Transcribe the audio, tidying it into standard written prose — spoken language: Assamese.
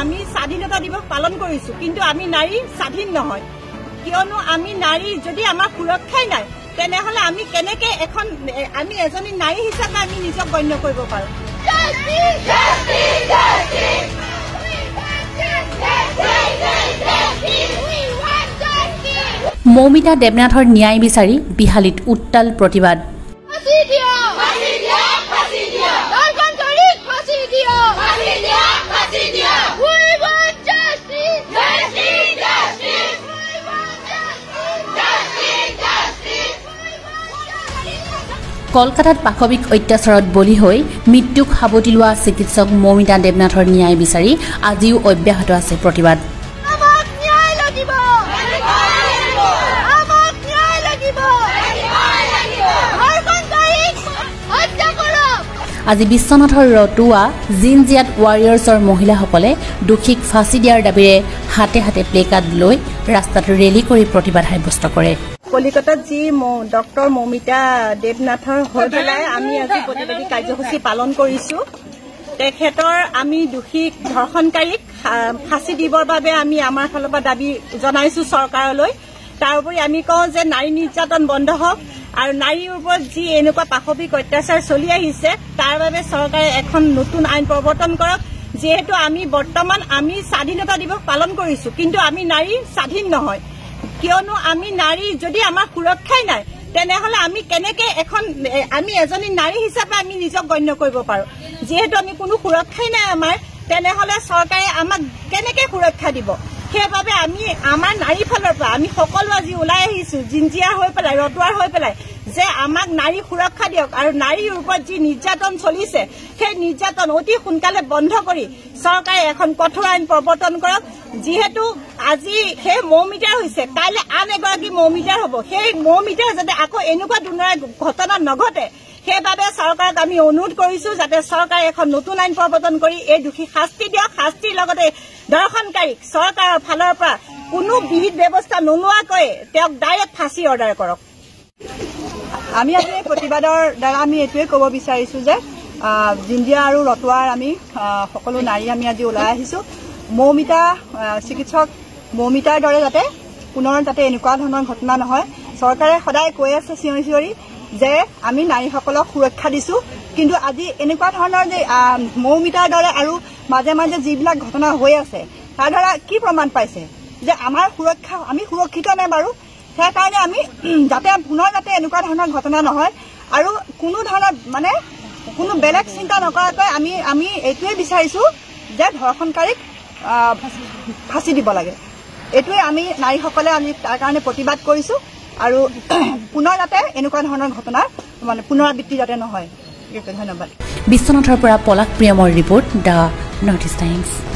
আমি স্বাধীনতা দিৱস পালন কৰিছো কিন্তু আমি নাৰী স্বাধীন নহয় কিয়নো আমি নাৰী যদি আমাৰ সুৰক্ষাই নাই তেনেহলে আমি কেনেকে এখন আমি এজনী নাৰী হিচাপে আমি নিজক গণ্য কৰিব পাৰো মৌমিতা দেৱনাথৰ ন্যায় বিচাৰি বিহালীত উত্তাল প্ৰতিবাদ কলকাতাত পাশবিক অত্যাচাৰত বলি হৈ মৃত্যুক সাৱটি লোৱা চিকিৎসক মৌমিতা দেৱনাথৰ ন্যায় বিচাৰি আজিও অব্যাহত আছে প্ৰতিবাদ আজি বিশ্বনাথৰ ৰতুৱা জিনজিয়াত ৱাৰিয়ৰ্ছৰ মহিলাসকলে দোষীক ফাঁচি দিয়াৰ দাবীৰে হাতে হাতে প্লেকাৰ্ড লৈ ৰাস্তাত ৰেলী কৰি প্ৰতিবাদ সাব্যস্ত কৰে কলিকতাত যি ডক্টৰ মৌমিতা দেৱনাথৰ হৈ পেলাই আমি আজি প্ৰতিবাদী কাৰ্যসূচী পালন কৰিছো তেখেতৰ আমি দোষীক ধৰ্ষণকাৰীক ফাঁচি দিবৰ বাবে আমি আমাৰ ফালৰ পৰা দাবী জনাইছো চৰকাৰলৈ তাৰ উপৰি আমি কওঁ যে নাৰী নিৰ্যাতন বন্ধ হওক আৰু নাৰীৰ ওপৰত যি এনেকুৱা পাশবিক অত্যাচাৰ চলি আহিছে তাৰ বাবে চৰকাৰে এখন নতুন আইন প্ৰৱৰ্তন কৰক যেহেতু আমি বৰ্তমান আমি স্বাধীনতা দিৱস পালন কৰিছো কিন্তু আমি নাৰী স্বাধীন নহয় কিয়নো আমি নাৰী যদি আমাৰ সুৰক্ষাই নাই তেনেহলে আমি কেনেকে এখন আমি এজনী নাৰী হিচাপে আমি নিজক গণ্য কৰিব পাৰো যেহেতু আমি কোনো সুৰক্ষাই নাই আমাৰ তেনেহলে চৰকাৰে আমাক কেনেকে সুৰক্ষা দিব সেইবাবে আমি আমাৰ নাৰী ফালৰ পৰা আমি সকলো আজি ওলাই আহিছো জিনজিয়া হৈ পেলাই ৰতুৱাৰ হৈ পেলাই যে আমাক নাৰী সুৰক্ষা দিয়ক আৰু নাৰীৰ ওপৰত যি নিৰ্যাতন চলিছে সেই নিৰ্যাতন অতি সোনকালে বন্ধ কৰি চৰকাৰে এখন কঠোৰ আইন প্ৰৱৰ্তন কৰক যেহেতু আজি সেই মৌমিতাৰ হৈছে কাইলৈ আন এগৰাকী মৌমিতাৰ হ'ব সেই মৌমিতাৰ যাতে আকৌ এনেকুৱা ধৰণৰ ঘটনা নঘটে সেইবাবে চৰকাৰক আমি অনুৰোধ কৰিছো যাতে চৰকাৰে এখন নতুন আইন প্ৰৱৰ্তন কৰি এই দোষী শাস্তি দিয়ক শাস্তিৰ লগতে ধৰ্ষণকাৰীক চৰকাৰৰ ফালৰ পৰা কোনো বিহিত ব্যৱস্থা নোলোৱাকৈ তেওঁক ডাইৰেক্ট ফাঁচি অৰ্ডাৰ কৰক আমি আজি প্ৰতিবাদৰ দ্বাৰা আমি এইটোৱে ক'ব বিচাৰিছো যে জিনজিয়া আৰু ৰতুৱাৰ আমি সকলো নাৰী আমি আজি ওলাই আহিছো মৌমিতা চিকিৎসক মৌমিতাৰ দৰে যাতে পুনৰ যাতে এনেকুৱা ধৰণৰ ঘটনা নহয় চৰকাৰে সদায় কৈ আছে চিঞৰি চিঞৰি যে আমি নাৰীসকলক সুৰক্ষা দিছো কিন্তু আজি এনেকুৱা ধৰণৰ যে মৌমিতাৰ দৰে আৰু মাজে মাজে যিবিলাক ঘটনা হৈ আছে তাৰ দ্বাৰা কি প্ৰমাণ পাইছে যে আমাৰ সুৰক্ষা আমি সুৰক্ষিত নাই বাৰু সেইকাৰণে আমি যাতে পুনৰ যাতে এনেকুৱা ধৰণৰ ঘটনা নহয় আৰু কোনো ধৰণৰ মানে কোনো বেলেগ চিন্তা নকৰাকৈ আমি এইটোৱে বিচাৰিছো যে ধৰ্ষণকাৰীক ফাঁচি দিব লাগে এইটোৱে আমি নাৰীসকলে আমি তাৰ কাৰণে প্ৰতিবাদ কৰিছো আৰু পুনৰ যাতে এনেকুৱা ধৰণৰ ঘটনা মানে পুনৰাবৃত্তি যাতে নহয় ধন্যবাদ বিশ্বনাথৰ পৰা পলাশ প্ৰিয়মৰ report the North East times